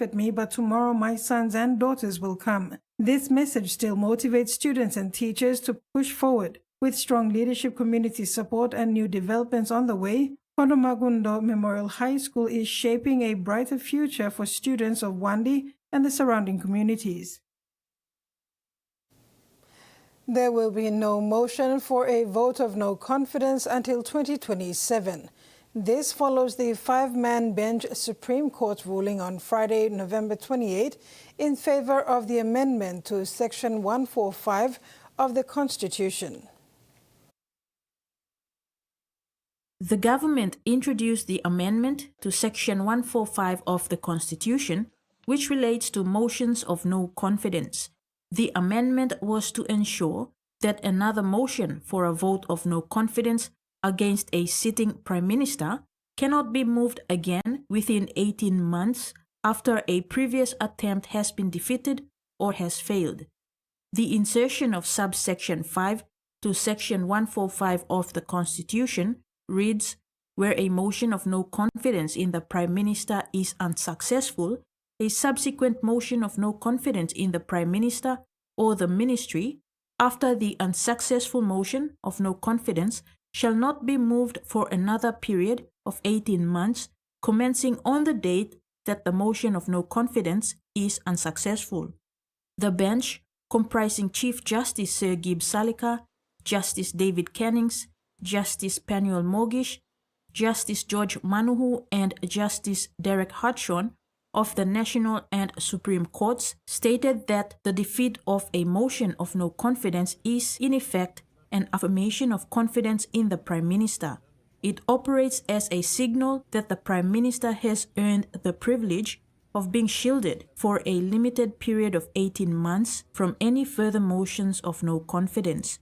at me, but tomorrow my sons and daughters will come. This message still motivates students and teachers to push forward. With strong leadership, community support, and new developments on the way, Kondomagundo Memorial High School is shaping a brighter future for students of Wandi and the surrounding communities. There will be no motion for a vote of no confidence until 2027. This follows the five-man bench Supreme Court ruling on Friday, November 28, in favor of the amendment to Section 145 of the Constitution. The government introduced the amendment to Section 145 of the Constitution, which relates to motions of no confidence. The amendment was to ensure that another motion for a vote of no confidence against a sitting Prime Minister cannot be moved again within 18 months after a previous attempt has been defeated or has failed. The insertion of subsection 5 to Section 145 of the Constitution reads, "Where a motion of no confidence in the Prime Minister is unsuccessful, a subsequent motion of no confidence in the Prime Minister or the Ministry after the unsuccessful motion of no confidence shall not be moved for another period of 18 months, commencing on the date that the motion of no confidence is unsuccessful." The bench, comprising Chief Justice Sir Gibbs Salika, Justice David Cannings, Justice Penuel Mogish, Justice George Manuhu, and Justice Derek Hodgson of the National and Supreme Courts, stated that the defeat of a motion of no confidence is, in effect, an affirmation of confidence in the Prime Minister. It operates as a signal that the Prime Minister has earned the privilege of being shielded for a limited period of 18 months from any further motions of no confidence.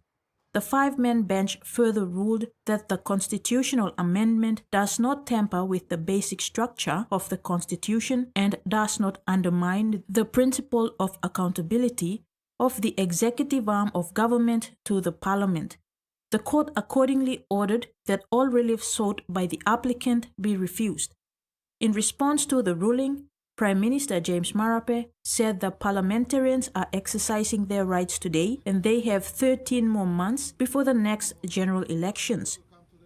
The five-man bench further ruled that the constitutional amendment does not tamper with the basic structure of the Constitution and does not undermine the principle of accountability of the executive arm of government to the Parliament. The court accordingly ordered that all relief sought by the applicant be refused. In response to the ruling, Prime Minister James Marape said the parliamentarians are exercising their rights today and they have 13 more months before the next general elections.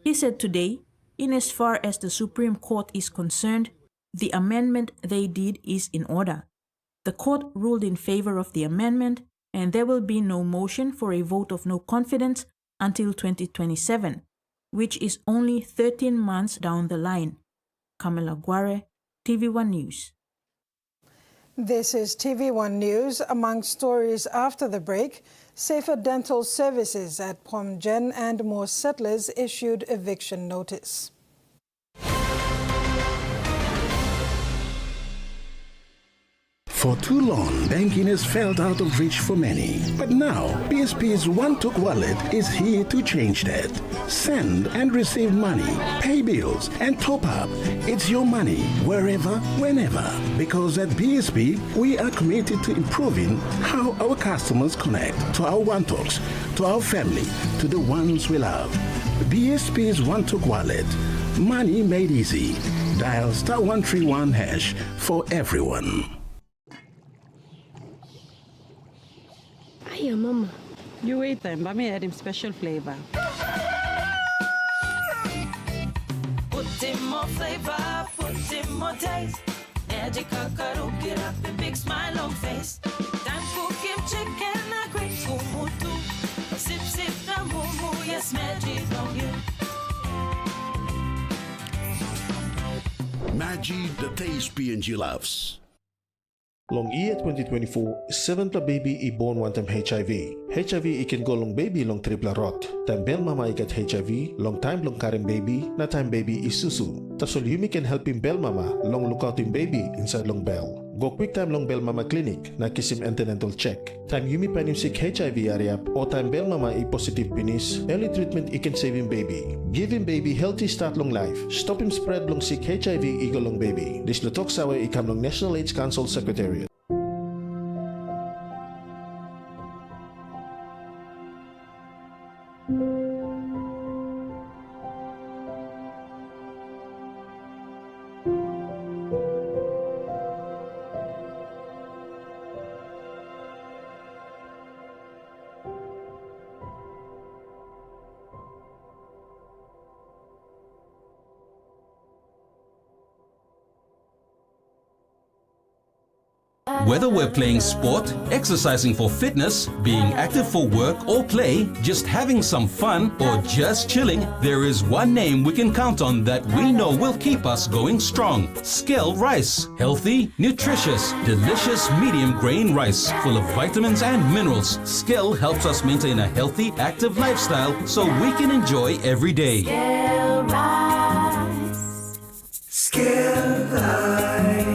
He said today, in as far as the Supreme Court is concerned, the amendment they did is in order. The court ruled in favor of the amendment and there will be no motion for a vote of no confidence until 2027, which is only 13 months down the line. Kamala Guare, TV1 News. This is TV1 News. Among stories after the break, safer dental services at Pomgen and more settlers issued eviction notice. For too long, banking has felt out of reach for many. But now, BSP's One-Took Wallet is here to change that. Send and receive money, pay bills, and top up. It's your money, wherever, whenever. Because at BSP, we are committed to improving how our customers connect to our One-Talks, to our family, to the ones we love. BSP's One-Took Wallet. Money made easy. Dial *131# for everyone. Hiya, Mama. You wait then, but me add him special flavor. Put in more flavor, put in more taste. Add your kakaro, get up and big smile on face. Time cook him chicken, a great kumutu. Sip, sip, na mumu, yes, magic on you. Maggi, the taste PNG loves. Long year 2024, 7 pa baby i-born one time HIV. HIV ikin go long baby long triple rot. Time bel mama ikat HIV, long time long karing baby, na time baby isusu. Tasol yumi can help him bel mama, long lookout him baby inside long bell. Go quick time long bell mama clinic, na kisim antenatal check. Time yumi pan him sick HIV ariap, o time bell mama i-positive pinis, early treatment ikin save him baby. Give him baby healthy start long life. Stop him spread long sick HIV igo long baby. This lutok sawe ikam long National AIDS Council Secretariat. Whether we're playing sport, exercising for fitness, being active for work or play, just having some fun, or just chilling, there is one name we can count on that we know will keep us going strong. Skell rice. Healthy, nutritious, delicious medium grain rice full of vitamins and minerals. Skell helps us maintain a healthy, active lifestyle so we can enjoy every day. Skell rice. Skell life.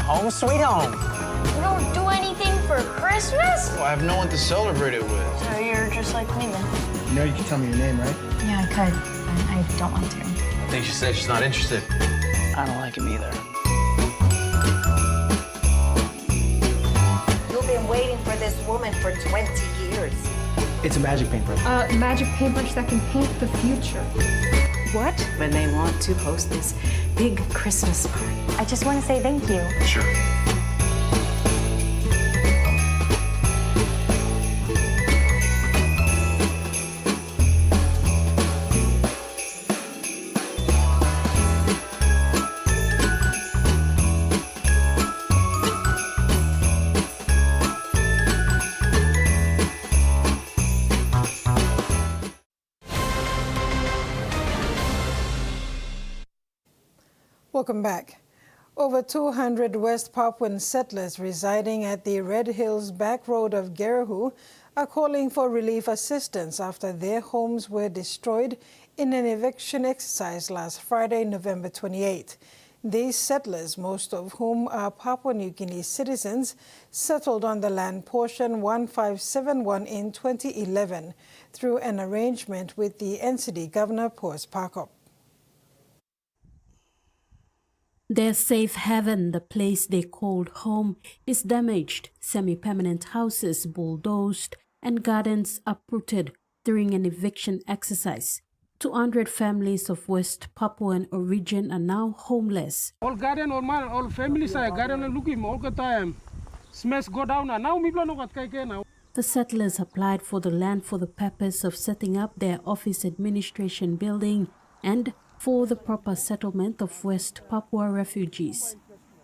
Home sweet home. You don't do anything for Christmas? Well, I have no one to celebrate it with. So you're just like me then? You know you can tell me your name, right? Yeah, I could. I don't want to. I think she said she's not interested. I don't like him either. You've been waiting for this woman for 20 years. It's a magic paintbrush. Magic paintbrush that can paint the future. What? When they want to host this big Christmas party. I just want to say thank you. Sure. Welcome back. Over 200 West Papuan settlers residing at the Red Hills back road of Gerahu are calling for relief assistance after their homes were destroyed in an eviction exercise last Friday, November 28. These settlers, most of whom are Papua New Guinea citizens, settled on the land portion 1571 in 2011 through an arrangement with the NCD Governor Pors Pakop. Their safe haven, the place they called home, is damaged, semi-permanent houses bulldozed and gardens uprooted during an eviction exercise. 200 families of West Papuan origin are now homeless. All garden, all families are garden looking all the time. Smash go down and now now. The settlers applied for the land for the purpose of setting up their office administration building and for the proper settlement of West Papua refugees.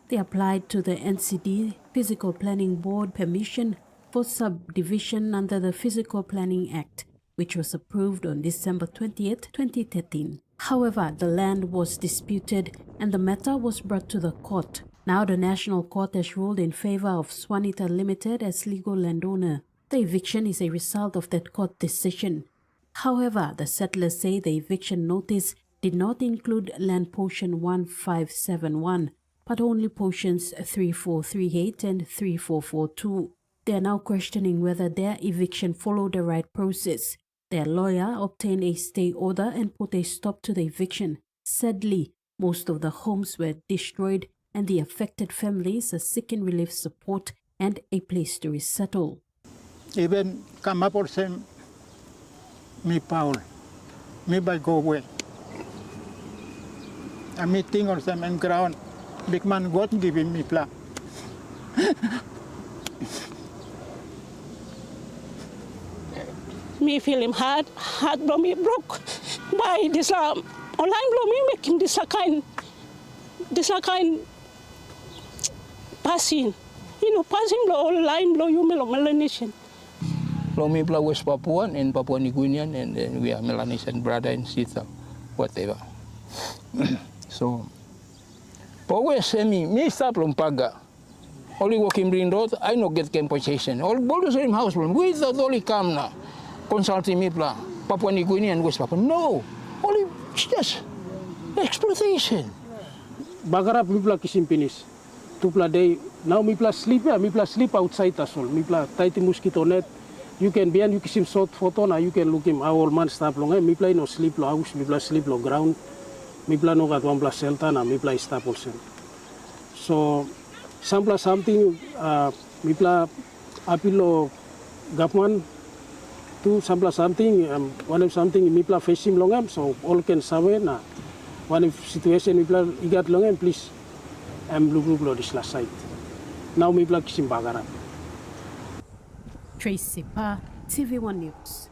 They applied to the NCD Physical Planning Board permission for subdivision under the Physical Planning Act, which was approved on December 28, 2013. However, the land was disputed and the matter was brought to the court. Now the National Court has ruled in favor of Swanita Limited as legal landowner. The eviction is a result of that court decision. However, the settlers say the eviction notice did not include land portion 1571, but only portions 3438 and 3442. They are now questioning whether their eviction followed the right process. Their lawyer obtained a stay order and put a stop to the eviction. Sadly, most of the homes were destroyed and the affected families are seeking relief support and a place to resettle. Even come up or say, me Paul, me by go away. A meeting or some ground, big man God giving me plan. Me feel him heart blow me broke by this online blow me making this kind passing. You know, passing blow online blow you Melanesian. Blow me blow West Papuan and Papua New Guinean and then we are Melanesian brother and sister, whatever. So, always say me stop lompaga. Only walking green road, I no get compensation. All the same house problem. Without only come now, consulting me plan. Papua New Guinea and West Papua. No, only just exploitation. Bagarap mi pla kisim finish. Tupla day. Now mi pla sleep outside as well. Mi pla tight mosquito net. You can be and you kisim short photo na you can look him our man stop long. Mi pla no sleep lo house. Mi pla sleep lo ground. Mi pla no gat one plus shelter na mi pla stop also. So sampla something mi pla apilo government to sampla something one of something mi pla facing longam so all can survey na one of situation mi pla igat longam please blue lo this last site. Now mi pla kisim bagaran. Tracy Pa, TVWAN News.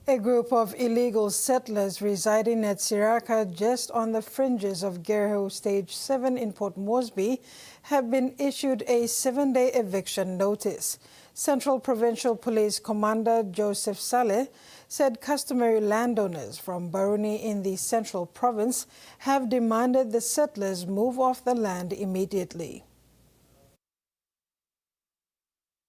A group of illegal settlers residing at Siraka, just on the fringes of Gerho Stage 7 in Port Moresby, have been issued a 7-day eviction notice. Central Provincial Police Commander Joseph Saleh said customary landowners from Baruni in the Central Province have demanded the settlers move off the land immediately.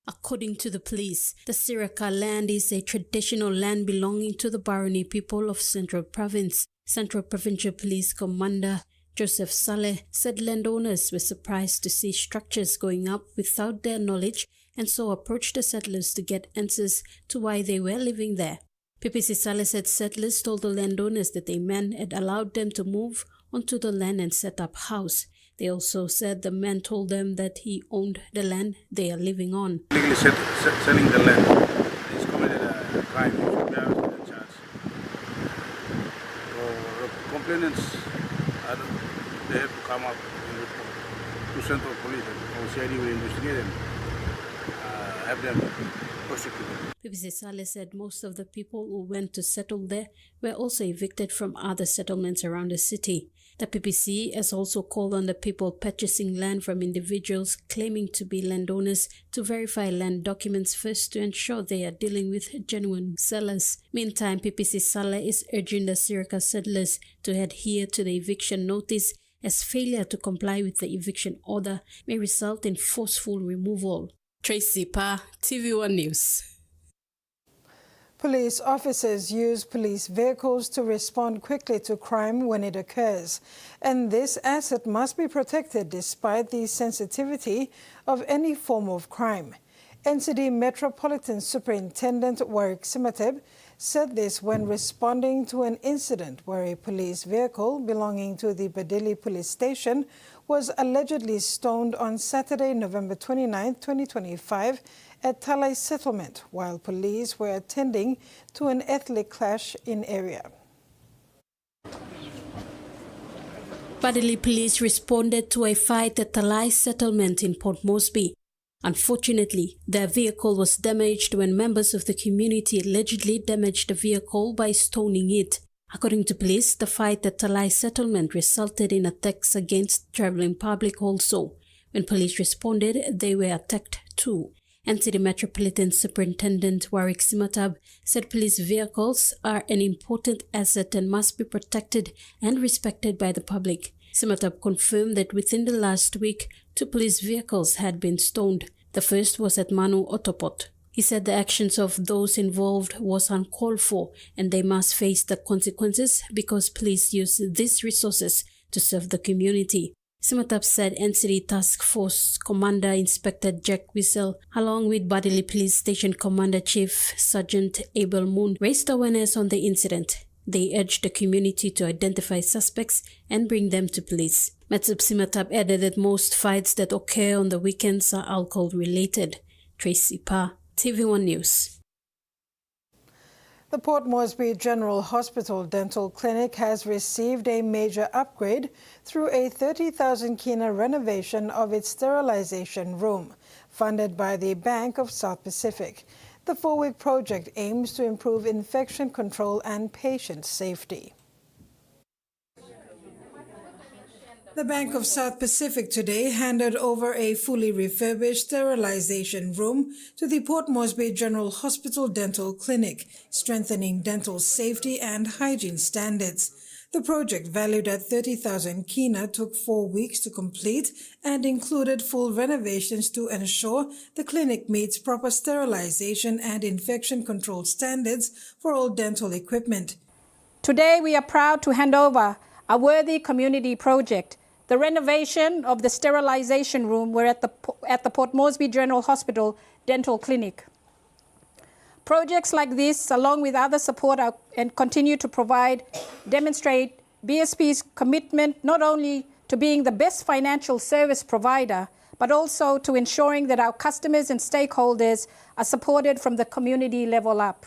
According to the police, the Siraka land is a traditional land belonging to the Baruni people of Central Province. Central Provincial Police Commander Joseph Saleh said landowners were surprised to see structures going up without their knowledge and so approached the settlers to get answers to why they were living there. PPC Saleh said settlers told the landowners that a man had allowed them to move onto the land and set up house. They also said the man told them that he owned the land they are living on. Legally selling the land is committed a crime. They are charged. So complainants, they have to come up and report to Central Police or CID will investigate and have them prosecuted. PPC Saleh said most of the people who went to settle there were also evicted from other settlements around the city. The PPC has also called on the people purchasing land from individuals claiming to be landowners to verify land documents first to ensure they are dealing with genuine sellers. Meantime, PPC Saleh is urging the Siraka settlers to adhere to the eviction notice, as failure to comply with the eviction order may result in forceful removal. Tracy Pa, TVWAN News. Police officers use police vehicles to respond quickly to crime when it occurs, and this asset must be protected despite the sensitivity of any form of crime. NCD Metropolitan Superintendent Warwick Simateb said this when responding to an incident where a police vehicle belonging to the Badili Police Station was allegedly stoned on Saturday, November 29, 2025, at Talai Settlement while police were attending to an ethnic clash in area. Badili police responded to a fight at Talai Settlement in Port Moresby. Unfortunately, their vehicle was damaged when members of the community allegedly damaged the vehicle by stoning it. According to police, the fight at Talai Settlement resulted in attacks against traveling public also. When police responded, they were attacked too. NCD Metropolitan Superintendent Warwick Simateb said police vehicles are an important asset and must be protected and respected by the public. Simateb confirmed that within the last week, 2 police vehicles had been stoned. The first was at Manu Otopot. He said the actions of those involved was uncalled for and they must face the consequences because police use these resources to serve the community. Simateb said NCD Task Force Commander Inspector Jack Wissel, along with Badili Police Station Commander Chief Sergeant Abel Moon, raised awareness on the incident. They urged the community to identify suspects and bring them to police. Matsub Simateb added that most fights that occur on the weekends are alcohol-related. Tracy Pa, TVWAN News. The Port Moresby General Hospital Dental Clinic has received a major upgrade through a 30,000 kina renovation of its sterilization room, funded by the Bank of South Pacific. The 4-week project aims to improve infection control and patient safety. The Bank of South Pacific today handed over a fully refurbished sterilization room to the Port Moresby General Hospital Dental Clinic, strengthening dental safety and hygiene standards. The project, valued at 30,000 kina, took 4 weeks to complete and included full renovations to ensure the clinic meets proper sterilization and infection control standards for all dental equipment. Today we are proud to hand over a worthy community project. The renovation of the sterilization room were at the Port Moresby General Hospital Dental Clinic. Projects like this, along with other support and continue to provide, demonstrate BSP's commitment not only to being the best financial service provider, but also to ensuring that our customers and stakeholders are supported from the community level up.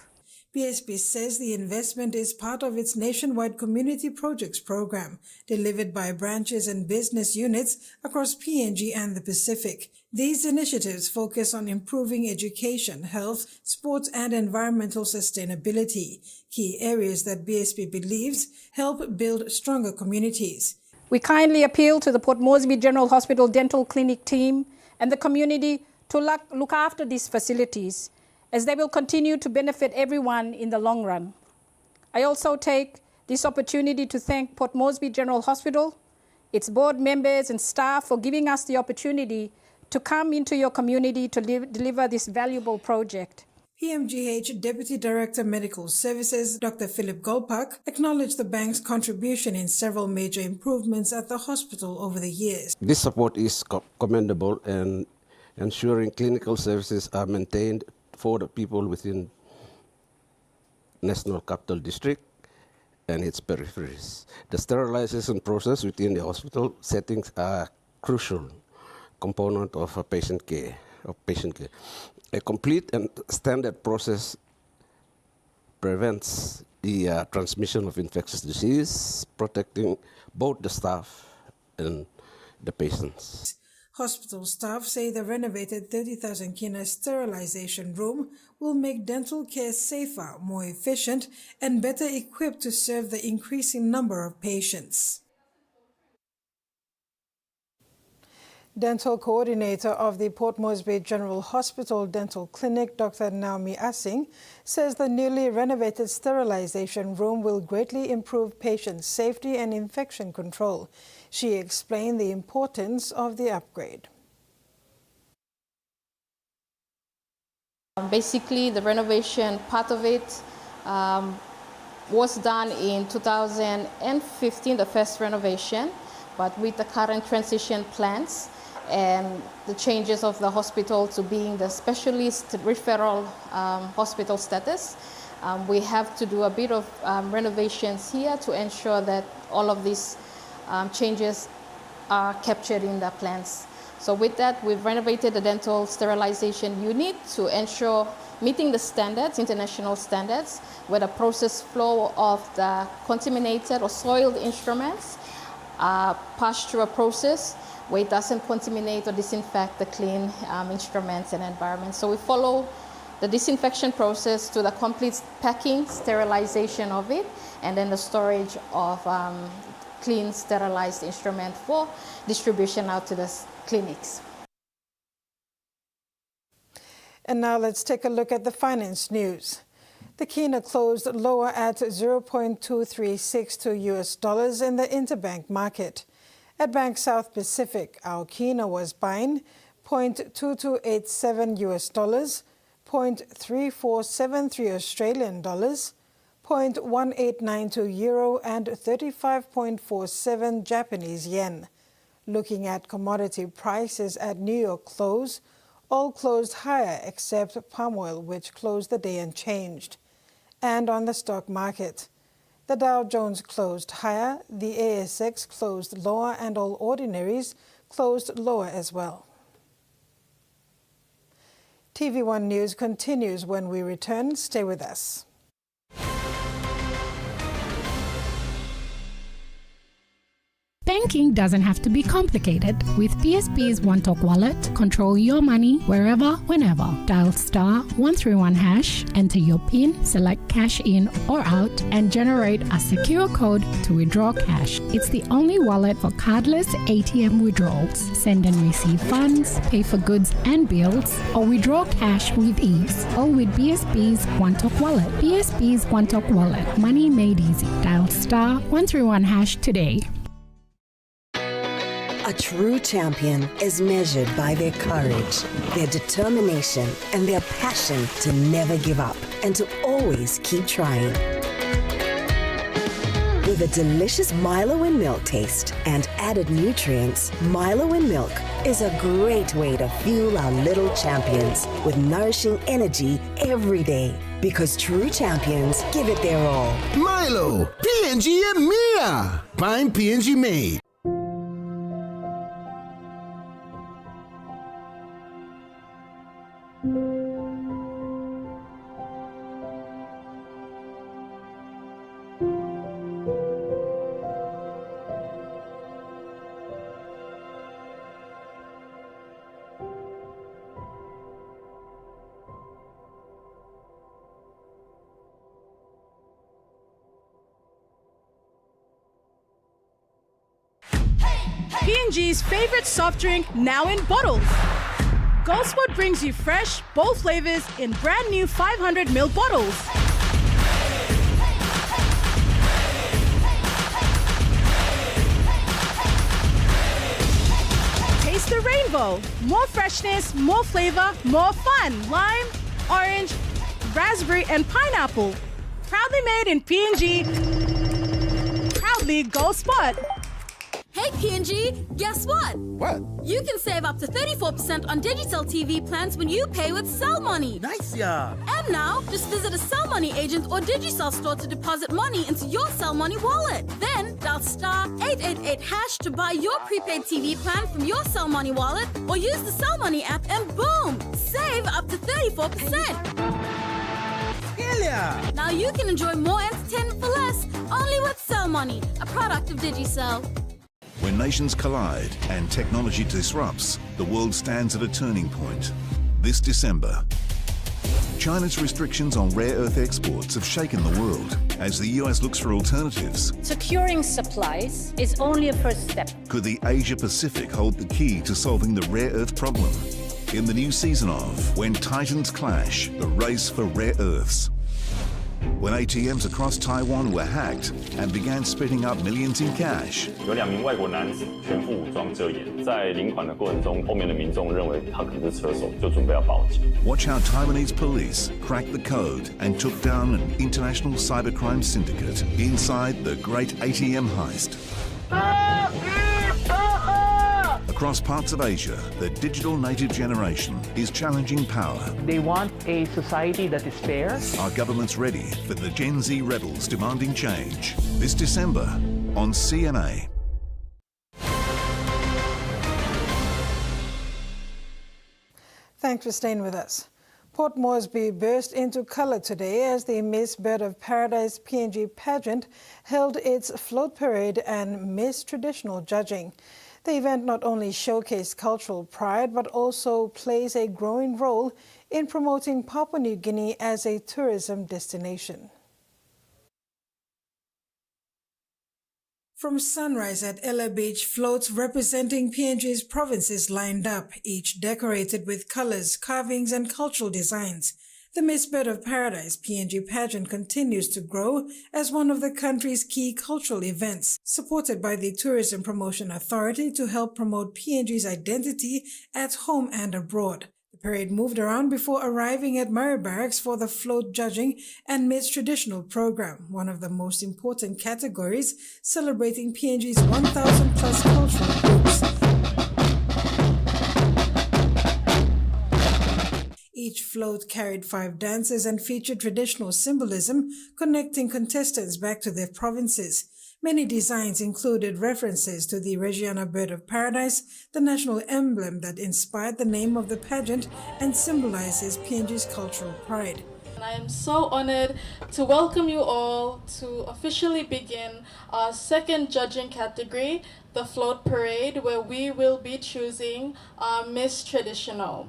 BSP says the investment is part of its nationwide community projects program, delivered by branches and business units across PNG and the Pacific. These initiatives focus on improving education, health, sports, and environmental sustainability, key areas that BSP believes help build stronger communities. We kindly appeal to the Port Moresby General Hospital Dental Clinic team and the community to look after these facilities, as they will continue to benefit everyone in the long run. I also take this opportunity to thank Port Moresby General Hospital, its board members and staff for giving us the opportunity to come into your community to deliver this valuable project. PMGH Deputy Director Medical Services, Dr. Philip Golpak, acknowledged the bank's contribution in several major improvements at the hospital over the years. This support is commendable and ensuring clinical services are maintained for the people within National Capital District and its peripheries. The sterilization process within the hospital settings are crucial component of patient care. A complete and standard process prevents the transmission of infectious disease, protecting both the staff and the patients. Hospital staff say the renovated 30,000 kina sterilization room will make dental care safer, more efficient, and better equipped to serve the increasing number of patients. Dental coordinator of the Port Moresby General Hospital Dental Clinic, Dr. Naomi Asing, says the newly renovated sterilization room will greatly improve patient safety and infection control. She explained the importance of the upgrade. Basically, the renovation part of it was done in 2015, the first renovation, but with the current transition plans and the changes of the hospital to being the specialist referral hospital status, we have to do a bit of renovations here to ensure that all of these changes are captured in the plans. So with that, we've renovated the dental sterilization unit to ensure meeting the standards, international standards, where the process flow of the contaminated or soiled instruments pass through a process where it doesn't contaminate or disinfect the clean instruments and environment. So we follow the disinfection process to the complete packing, sterilization of it, and then the storage of clean, sterilized instrument for distribution out to the clinics. And now let's take a look at the finance news. The kina closed lower at 0.2362 US dollars in the interbank market. At Bank South Pacific, our kina was buying 0.2287 US dollars, 0.3473 Australian dollars, 0.1892 euro and 35.47 Japanese yen. Looking at commodity prices at New York close, all closed higher except palm oil, which closed the day unchanged. And on the stock market, the Dow Jones closed higher, the ASX closed lower, and all ordinaries closed lower as well. TV1 News continues when we return. Stay with us. Banking doesn't have to be complicated. With PSP's One Talk Wallet, control your money wherever, whenever. Dial *131#, enter your PIN, select cash in or out, and generate a secure code to withdraw cash. It's the only wallet for cardless ATM withdrawals. Send and receive funds, pay for goods and bills, or withdraw cash with ease. All with PSP's One Talk Wallet. PSP's One Talk Wallet. Money made easy. Dial *131# today. A true champion is measured by their courage, their determination, and their passion to never give up and to always keep trying. With a delicious Milo and milk taste and added nutrients, Milo and milk is a great way to fuel our little champions with nourishing energy every day. Because true champions give it their all. Milo, PNG e Mia. Fine PNG made. P&G's favorite soft drink now in bottles. Goldspot brings you fresh, bold flavors in brand new 500ml bottles. Taste the rainbow. More freshness, more flavor, more fun. Lime, orange, raspberry, and pineapple. Proudly made in P&G. Proudly Goldspot. Hey P&G, guess what? What? You can save up to 34% on digital TV plans when you pay with Cell Money. Nice, yeah. And now, just visit a Cell Money agent or Digicel store to deposit money into your Cell Money wallet. Then dial *888# to buy your prepaid TV plan from your Cell Money wallet or use the Cell Money app and boom! Save up to 34%. Yeah. Now you can enjoy more entertainment for less, only with Cell Money, a product of Digicel. When nations collide and technology disrupts, the world stands at a turning point. This December, China's restrictions on rare earth exports have shaken the world as the US looks for alternatives. Securing supplies is only a first step. Could the Asia-Pacific hold the key to solving the rare earth problem? In the new season of When Titans Clash, the race for rare earths. When ATMs across Taiwan were hacked and began spitting up millions in cash. 有2名外国男子全副武装遮掩，在领款的过程中，后面的民众认为他可能是车手，就准备要报警。Watch how Taiwanese police cracked the code and took down an international cybercrime syndicate inside the great ATM heist. Across parts of Asia, the digital native generation is challenging power. They want a society that is fair. Are governments ready for the Gen Z rebels demanding change? This December on CNA. Thanks for staying with us. Port Moresby burst into colour today as the Miss Bird of Paradise P&G pageant held its float parade and Miss Traditional judging. The event not only showcased cultural pride but also plays a growing role in promoting Papua New Guinea as a tourism destination. From sunrise at Ella Beach, floats representing PNG's provinces lined up, each decorated with colors, carvings, and cultural designs. The Miss Bird of Paradise PNG pageant continues to grow as one of the country's key cultural events, supported by the Tourism Promotion Authority to help promote PNG's identity at home and abroad. The parade moved around before arriving at Murray Barracks for the float judging and Miss Traditional program, one of the most important categories celebrating PNG's 1,000 plus cultural groups. Each float carried 5 dances and featured traditional symbolism connecting contestants back to their provinces. Many designs included references to the Reggiana Bird of Paradise, the national emblem that inspired the name of the pageant and symbolizes PNG's cultural pride. I am so honored to welcome you all to officially begin our second judging category, the Float Parade, where we will be choosing our Miss Traditional.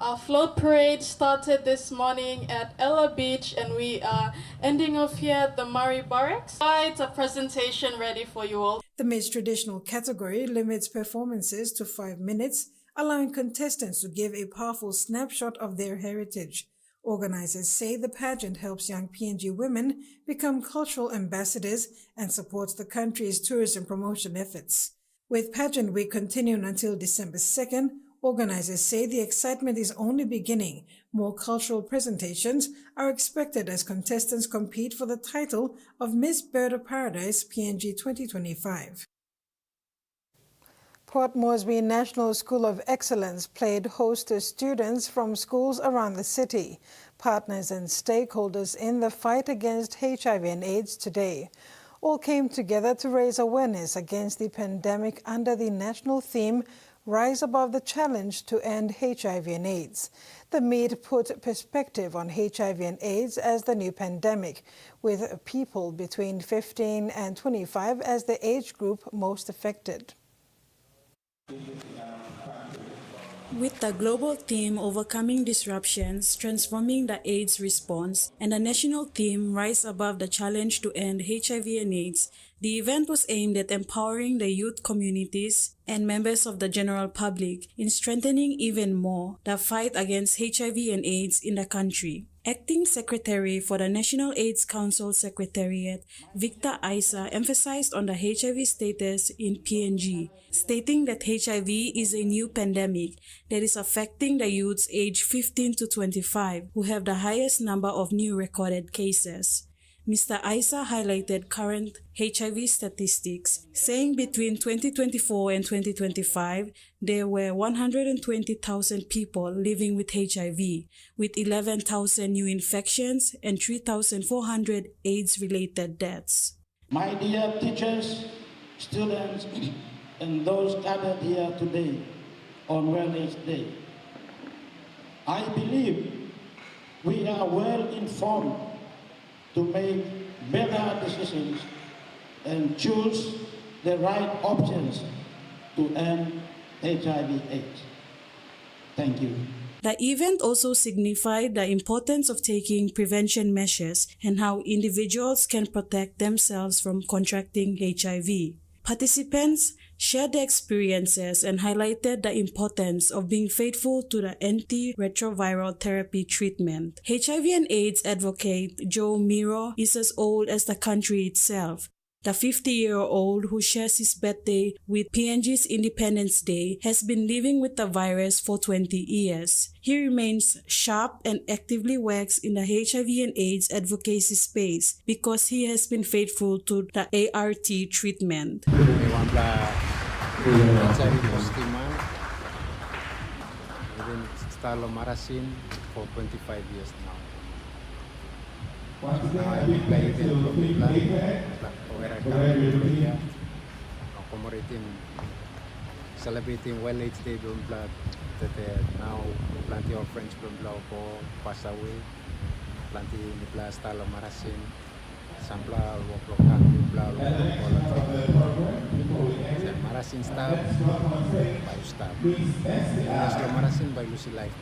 Our float parade started this morning at Ella Beach and we are ending off here at the Murray Barracks. It's a presentation ready for you all. The Miss Traditional category limits performances to 5 minutes, allowing contestants to give a powerful snapshot of their heritage. Organizers say the pageant helps young PNG women become cultural ambassadors and supports the country's tourism promotion efforts. With Pageant Week continuing until December 2nd, organizers say the excitement is only beginning. More cultural presentations are expected as contestants compete for the title of Miss Bird of Paradise PNG 2025. Port Moresby National School of Excellence played host to students from schools around the city, partners and stakeholders in the fight against HIV and AIDS today. All came together to raise awareness against the pandemic under the national theme Rise Above the Challenge to End HIV and AIDS. The meet put perspective on HIV and AIDS as the new pandemic, with people between 15 and 25 as the age group most affected. With the global theme Overcoming Disruptions, Transforming the AIDS Response, and the national theme Rise Above the Challenge to End HIV and AIDS, the event was aimed at empowering the youth communities and members of the general public in strengthening even more the fight against HIV and AIDS in the country. Acting Secretary for the National AIDS Council Secretariat, Victor Isa, emphasized on the HIV status in PNG, stating that HIV is a new pandemic that is affecting the youths aged 15 to 25, who have the highest number of new recorded cases. Mr. Isa highlighted current HIV statistics, saying between 2024 and 2025, there were 120,000 people living with HIV, with 11,000 new infections and 3,400 AIDS-related deaths. My dear teachers, students, and those gathered here today on Wellness Day, I believe we are well informed to make better decisions and choose the right options to end HIV/AIDS. Thank you. The event also signified the importance of taking prevention measures and how individuals can protect themselves from contracting HIV. Participants shared their experiences and highlighted the importance of being faithful to the antiretroviral therapy treatment. HIV and AIDS advocate Joe Miro is as old as the country itself. The 50-year-old who shares his birthday with PNG's Independence Day has been living with the virus for 20 years. He remains sharp and actively works in the HIV and AIDS advocacy space because he has been faithful to the ART treatment. For 25 years now. Commemorating, celebrating World AIDS Day that now plenty of friends pass away, plenty of style of marasin, sampla lokal marasin staff by staff. Marasin by Lucy Life.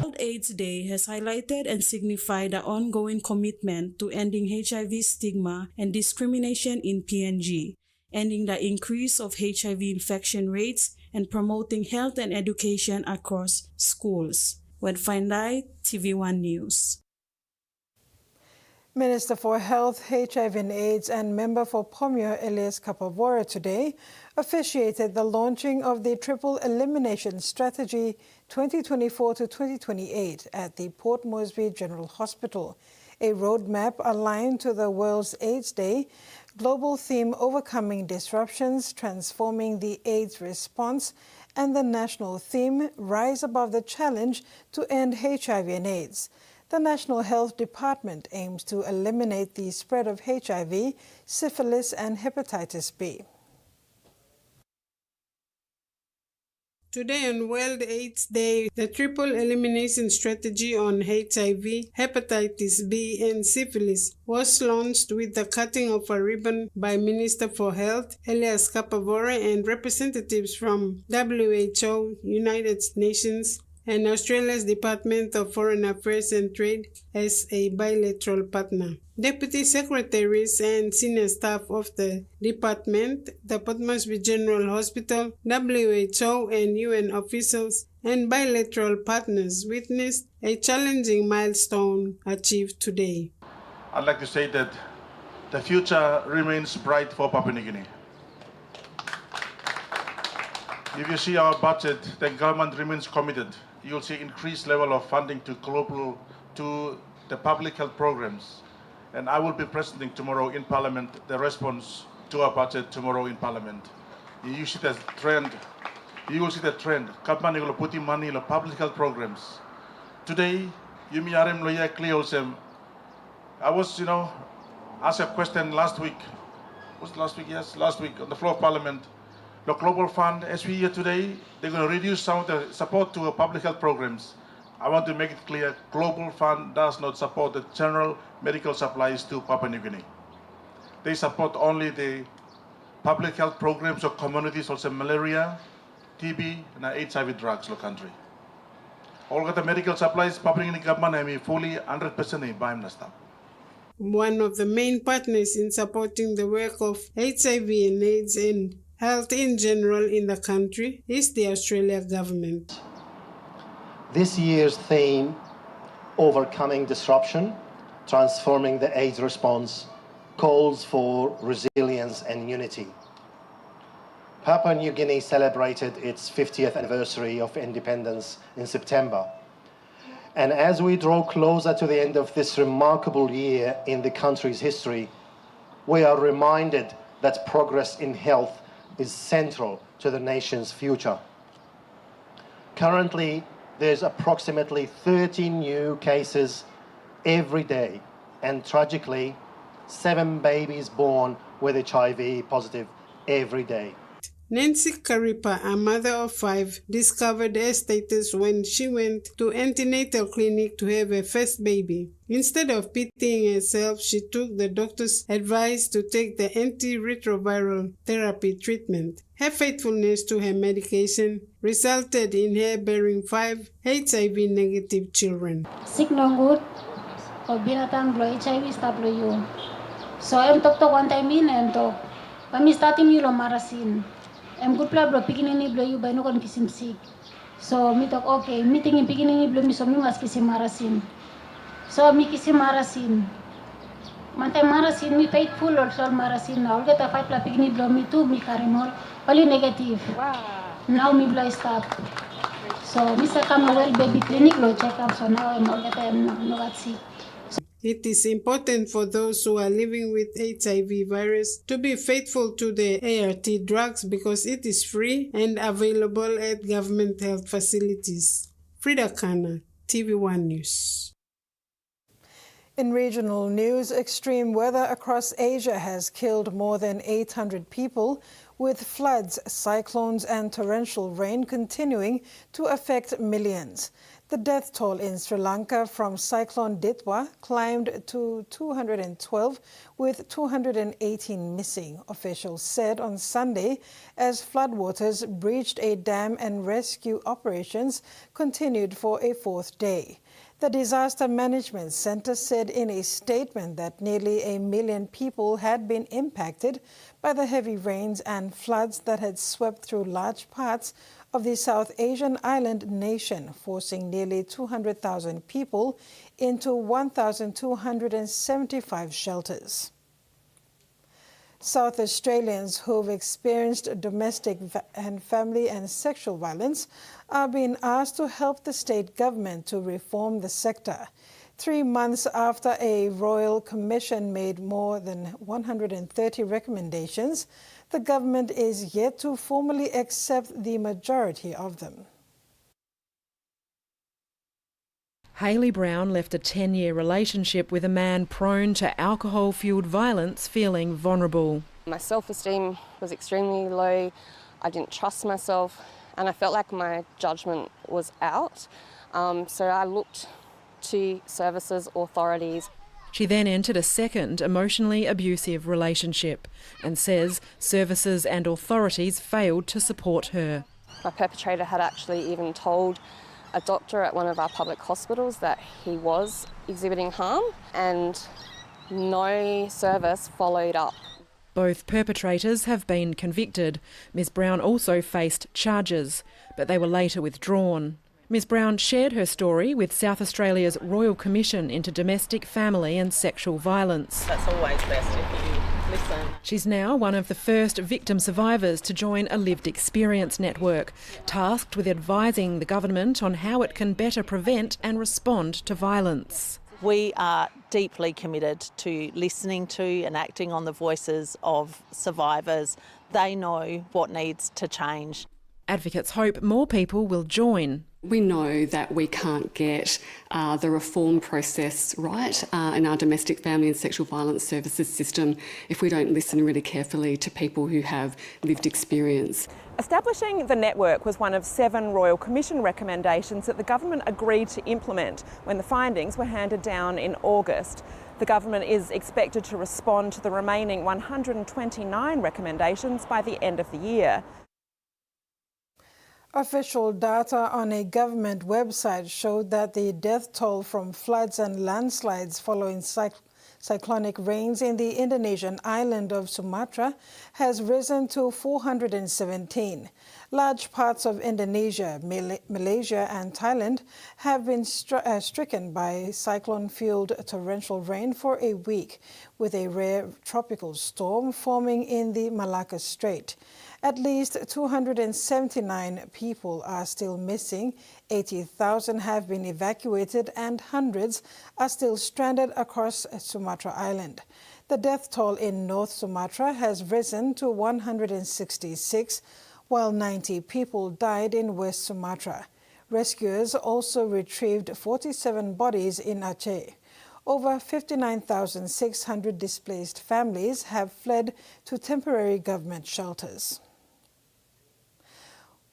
World AIDS Day has highlighted and signified the ongoing commitment to ending HIV stigma and discrimination in PNG, ending the increase of HIV infection rates, and promoting health and education across schools. Wedfindai, TV1 News. Minister for Health, HIV and AIDS and member for Pomio Elias Kapavora today officiated the launching of the Triple Elimination Strategy 2024 to 2028 at the Port Moresby General Hospital, a roadmap aligned to the World's AIDS Day global theme Overcoming Disruptions, Transforming the AIDS Response, and the national theme Rise Above the Challenge to End HIV and AIDS. The National Health Department aims to eliminate the spread of HIV, syphilis, and hepatitis B. Today on World AIDS Day, the Triple Elimination Strategy on HIV, hepatitis B, and syphilis was launched with the cutting of a ribbon by Minister for Health, Elias Kapavora, and representatives from WHO, United Nations, and Australia's Department of Foreign Affairs and Trade as a bilateral partner. Deputy Secretaries and senior staff of the department, the Port Moresby General Hospital, WHO and UN officials, and bilateral partners witnessed a challenging milestone achieved today. I'd like to say that the future remains bright for Papua New Guinea. If you see our budget, the government remains committed. You'll see increased level of funding to the public health programs. And I will be presenting tomorrow in Parliament the response to our budget tomorrow in Parliament. You see the trend. You will see the trend. Government will put in money in the public health programs. Today, you may are clear also. I was, asked a question last week. Was it last week? Yes, last week on the floor of Parliament. The Global Fund, as we hear today, they're going to reduce some of the support to public health programs. I want to make it clear, Global Fund does not support the general medical supplies to Papua New Guinea. They support only the public health programs of communities, also malaria, TB and HIV drugs lo country. All the medical supplies, public in the government, I mean fully 100% in Baim Nasta. One of the main partners in supporting the work of HIV and AIDS and health in general in the country is the Australian government. This year's theme, Overcoming Disruption, Transforming the AIDS Response, calls for resilience and unity. Papua New Guinea celebrated its 50th anniversary of independence in September. And as we draw closer to the end of this remarkable year in the country's history, we are reminded that progress in health is central to the nation's future. Currently, there's approximately 30 new cases every day, and tragically, 7 babies born with HIV positive every day. Nancy Karipa, a mother of 5, discovered her status when she went to antenatal clinic to have her first baby. Instead of pitying herself, she took the doctor's advice to take the antiretroviral therapy treatment. Her faithfulness to her medication resulted in her bearing 5 HIV-negative children. Sick no good, or binatang blow HIV stop you. So I'm talk one time in and talk. But me starting you lo marasin. I'm good plan bro picking any blow you by no con kisim sick. So me talk okay, meeting in picking any blow me so me was kisim marasin. So me kisim marasin. Mantay marasin me faithful also marasin now. Get a 5 pla picking blow me too me carimol. Only negative. Wow. Now me blow stop. So Mr. Camel baby clinic lo check up so now I'm all get no got sick. It is important for those who are living with HIV virus to be faithful to the ART drugs because it is free and available at government health facilities. Frida Kana, TVWAN News. In regional news, extreme weather across Asia has killed more than 800 people, with floods, cyclones and torrential rain continuing to affect millions. The death toll in Sri Lanka from Cyclone Ditwa climbed to 212, with 218 missing, officials said on Sunday, as floodwaters breached a dam and rescue operations continued for a 4th day. The Disaster Management Center said in a statement that nearly 1 million people had been impacted by the heavy rains and floods that had swept through large parts of the South Asian island nation, forcing nearly 200,000 people into 1,275 shelters. South Australians who've experienced domestic and family and sexual violence are being asked to help the state government to reform the sector. 3 months after a royal commission made more than 130 recommendations, the government is yet to formally accept the majority of them. Hayley Brown left a 10-year relationship with a man prone to alcohol-fuelled violence feeling vulnerable. My self-esteem was extremely low. I didn't trust myself and I felt like my judgment was out. So I looked to services, authorities. She then entered a second emotionally abusive relationship and says services and authorities failed to support her. My perpetrator had actually even told a doctor at one of our public hospitals that he was exhibiting harm, and no service followed up. Both perpetrators have been convicted. Ms Brown also faced charges, but they were later withdrawn. Ms Brown shared her story with South Australia's Royal Commission into Domestic, Family and Sexual Violence. That's always best if you listen. She's now one of the first victim survivors to join a lived experience network, tasked with advising the government on how it can better prevent and respond to violence. We are deeply committed to listening to and acting on the voices of survivors. They know what needs to change. Advocates hope more people will join. We know that we can't get the reform process right in our domestic, family and sexual violence services system if we don't listen really carefully to people who have lived experience. Establishing the network was one of 7 Royal Commission recommendations that the government agreed to implement when the findings were handed down in August. The government is expected to respond to the remaining 129 recommendations by the end of the year. Official data on a government website showed that the death toll from floods and landslides following cyclonic rains in the Indonesian island of Sumatra has risen to 417. Large parts of Indonesia, Malaysia and Thailand have been stricken by cyclone-fueled torrential rain for a week, with a rare tropical storm forming in the Malacca Strait. At least 279 people are still missing, 80,000 have been evacuated, and hundreds are still stranded across Sumatra Island. The death toll in North Sumatra has risen to 166, while 90 people died in West Sumatra. Rescuers also retrieved 47 bodies in Aceh. Over 59,600 displaced families have fled to temporary government shelters.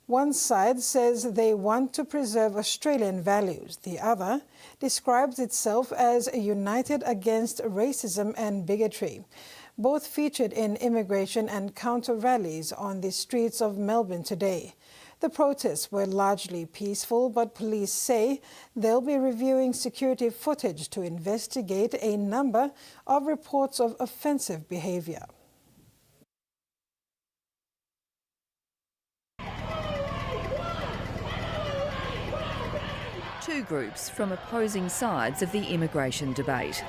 One side says they want to preserve Australian values. The other describes itself as united against racism and bigotry. Both featured in immigration and counter rallies on the streets of Melbourne today. The protests were largely peaceful, but police say they'll be reviewing security footage to investigate a number of reports of offensive behavior. Two groups from opposing sides of the immigration debate.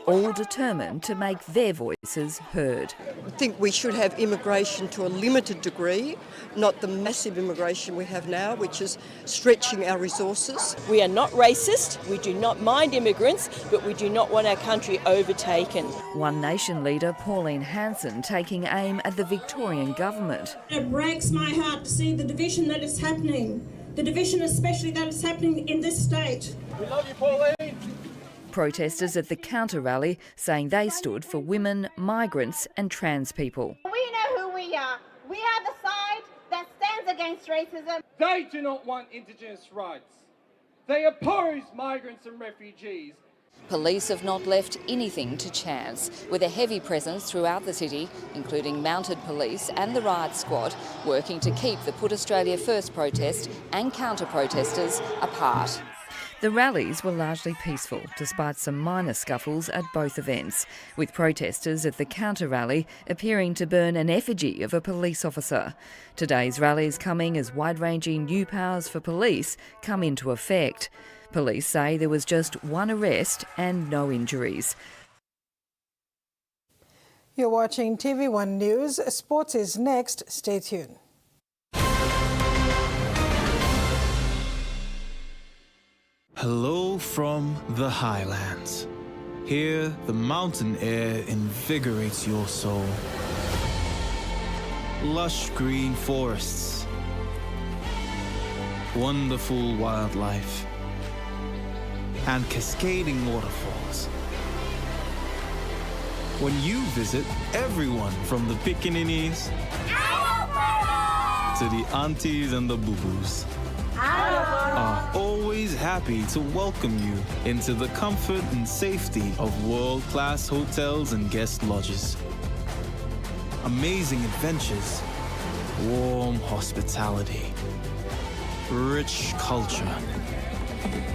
All determined to make their voices heard. I think we should have immigration to a limited degree, not the massive immigration we have now, which is stretching our resources. We are not racist, we do not mind immigrants, but we do not want our country overtaken. One Nation leader, Pauline Hanson, taking aim at the Victorian government. It breaks my heart to see the division that is happening, the division especially that is happening in this state. We love you, Pauline. Protesters at the counter rally saying they stood for women, migrants and trans people. We know who we are. We are the side that stands against racism. They do not want Indigenous rights. They oppose migrants and refugees. Police have not left anything to chance, with a heavy presence throughout the city, including mounted police and the riot squad, working to keep the Put Australia First protest and counter-protesters apart. The rallies were largely peaceful, despite some minor scuffles at both events, with protesters at the counter-rally appearing to burn an effigy of a police officer. Today's rallies coming as wide-ranging new powers for police come into effect. Police say there was just one arrest and no injuries. You're watching TV1 News. Sports is next. Stay tuned. Hello from the highlands. Here, the mountain air invigorates your soul. Lush green forests, wonderful wildlife, and cascading waterfalls. When you visit, everyone from the pickaninnies to the aunties and the boo-boos are always happy to welcome you into the comfort and safety of world-class hotels and guest lodges. Amazing adventures, warm hospitality, rich culture,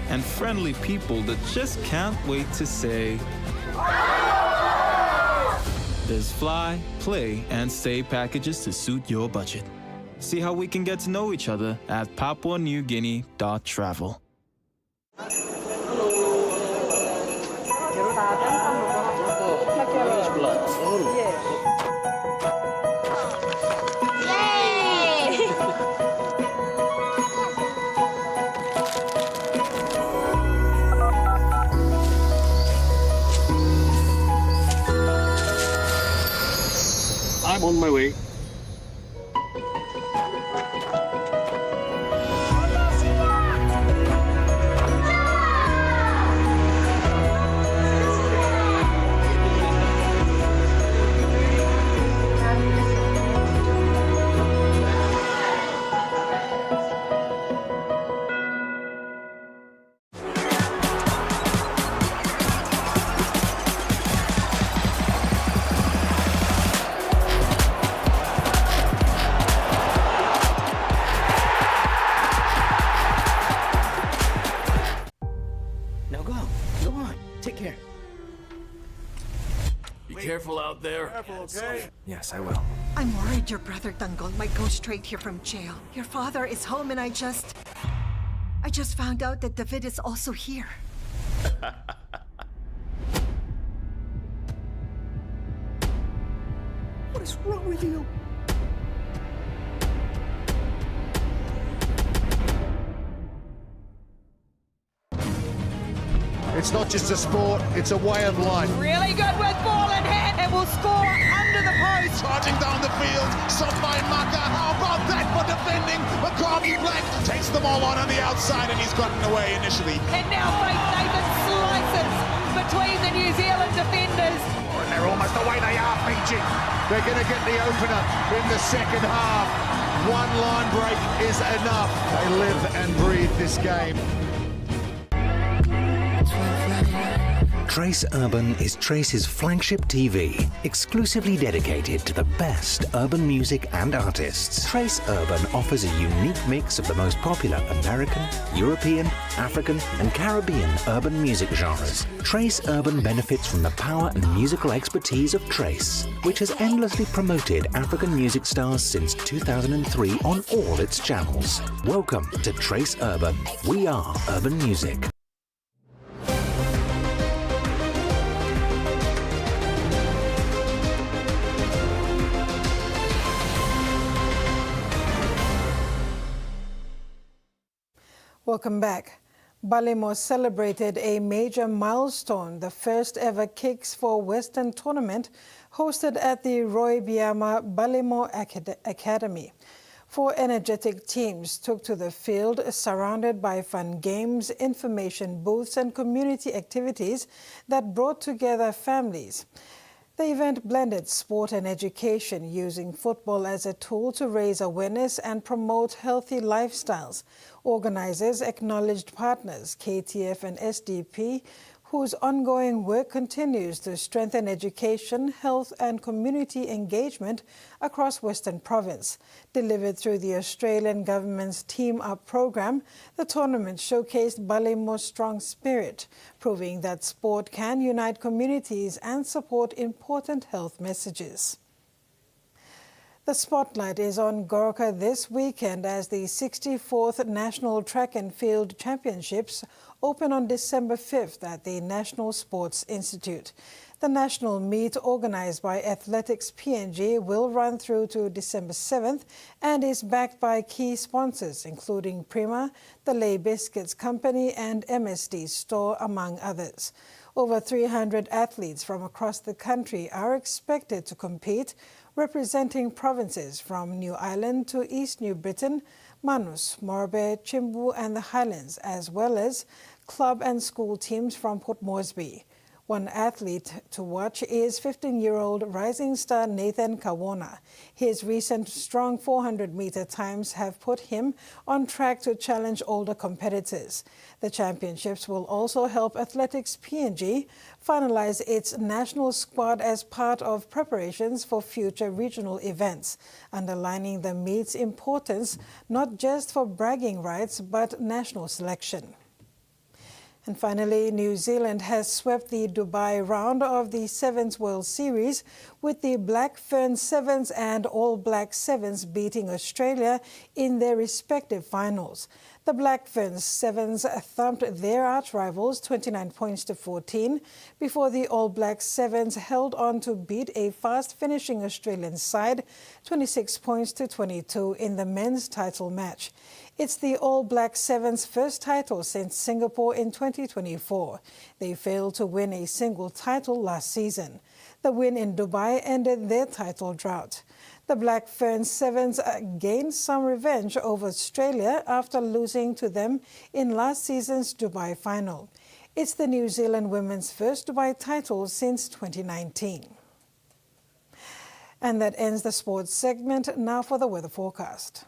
and friendly people that just can't wait to say, there's fly, play, and stay packages to suit your budget. See how we can get to know each other at papuaNewGuinea.travel. I'm on my way. Go on. Take care. Be careful out there. Careful, okay? Yes, I will. I'm worried your brother Dangal might go straight here from jail. Your father is home and I just found out that David is also here. What is wrong with you? It's not just a sport, it's a way of life. Really good with ball in hand and will score under the post. Charging down the field, shot by Maka. How about that for defending? McCarthy Black takes them all on the outside and he's gotten away initially. And now Faith Nathan slices between the New Zealand defenders. And they're almost the way they are, Fiji. They're going to get the opener in the second half. One line break is enough. They live and breathe this game. Trace Urban is Trace's flagship TV, exclusively dedicated to the best urban music and artists. Trace Urban offers a unique mix of the most popular American, European, African and Caribbean urban music genres. Trace Urban benefits from the power and musical expertise of Trace, which has endlessly promoted African music stars since 2003 on all its channels. Welcome to Trace Urban. We are urban music. Welcome back. Ballymore celebrated a major milestone, the first ever Kicks for Western tournament hosted at the Roy Biama Ballymore Academy. 4 energetic teams took to the field, surrounded by fun games, information booths and community activities that brought together families. The event blended sport and education, using football as a tool to raise awareness and promote healthy lifestyles. Organizers acknowledged partners, KTF and SDP, whose ongoing work continues to strengthen education, health and community engagement across Western Province. Delivered through the Australian government's Team Up program, the tournament showcased Ballymore's strong spirit, proving that sport can unite communities and support important health messages. The spotlight is on Goroka this weekend as the 64th National Track and Field Championships open on December 5th at the National Sports Institute. The national meet, organized by Athletics PNG, will run through to December 7th and is backed by key sponsors, including Prima, the Lay Biscuits Company and MSD Store, among others. Over 300 athletes from across the country are expected to compete, representing provinces from New Ireland to East New Britain, Manus, Morbe, Chimbu and the Highlands, as well as club and school teams from Port Moresby. One athlete to watch is 15-year-old rising star Nathan Kawana. His recent strong 400-meter times have put him on track to challenge older competitors. The championships will also help Athletics PNG finalize its national squad as part of preparations for future regional events, underlining the meet's importance not just for bragging rights but national selection. And finally, New Zealand has swept the Dubai round of the Sevens World Series, with the Black Ferns Sevens and All Black Sevens beating Australia in their respective finals. The Black Ferns Sevens thumped their arch-rivals 29 points to 14 before the All Black Sevens held on to beat a fast-finishing Australian side 26 points to 22 in the men's title match. It's the All Black Sevens' first title since Singapore in 2024. They failed to win a single title last season. The win in Dubai ended their title drought. The Black Ferns Sevens gained some revenge over Australia after losing to them in last season's Dubai final. It's the New Zealand women's first Dubai title since 2019. And that ends the sports segment. Now for the weather forecast.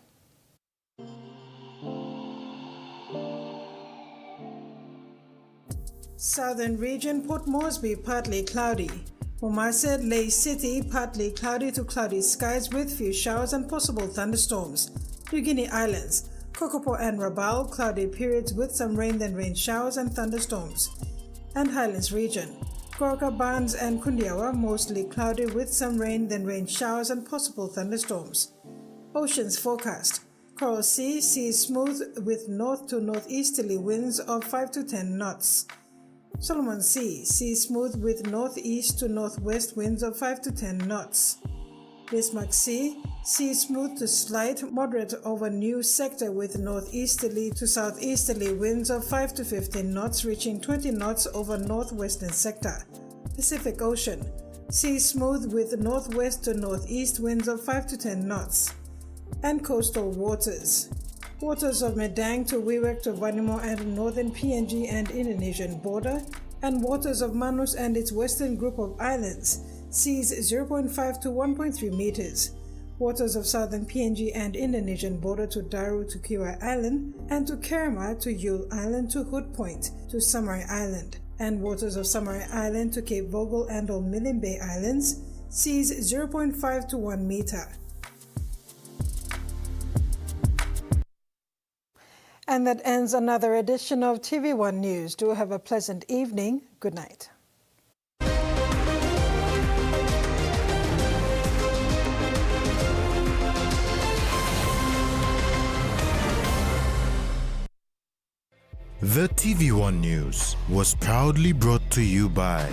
Southern region, Port Moresby, partly cloudy. Momaset, Lay City, partly cloudy to cloudy skies with few showers and possible thunderstorms. New Guinea Islands, Kokopo and Rabaul, cloudy periods with some rain, then rain showers and thunderstorms. and Highlands region. Gorka, Barnes and Kundiawa mostly cloudy with some rain, then rain showers and possible thunderstorms. Oceans forecast. Coral Sea, seas smooth with north to northeasterly winds of 5 to 10 knots. Solomon Sea, seas smooth with northeast to northwest winds of 5 to 10 knots. Bismarck Sea, seas smooth to slight, moderate over new sector with northeasterly to southeasterly winds of 5 to 15 knots, reaching 20 knots over northwestern sector. Pacific Ocean, seas smooth with northwest to northeast winds of 5 to 10 knots. And coastal waters. Waters of Medang to Wewak to Vanimo and northern PNG and Indonesian border, and waters of Manus and its western group of islands, seas 0.5 to 1.3 meters. Waters of southern PNG and Indonesian border to Daru to Kiwai Island, and to Kerema to Yule Island to Hood Point to Samarai Island, and waters of Samarai Island to Cape Vogel and all Milne Bay Islands, seas 0.5 to 1 meter. And that ends another edition of TV1 News. Do have a pleasant evening. Good night. The TV1 News was proudly brought to you by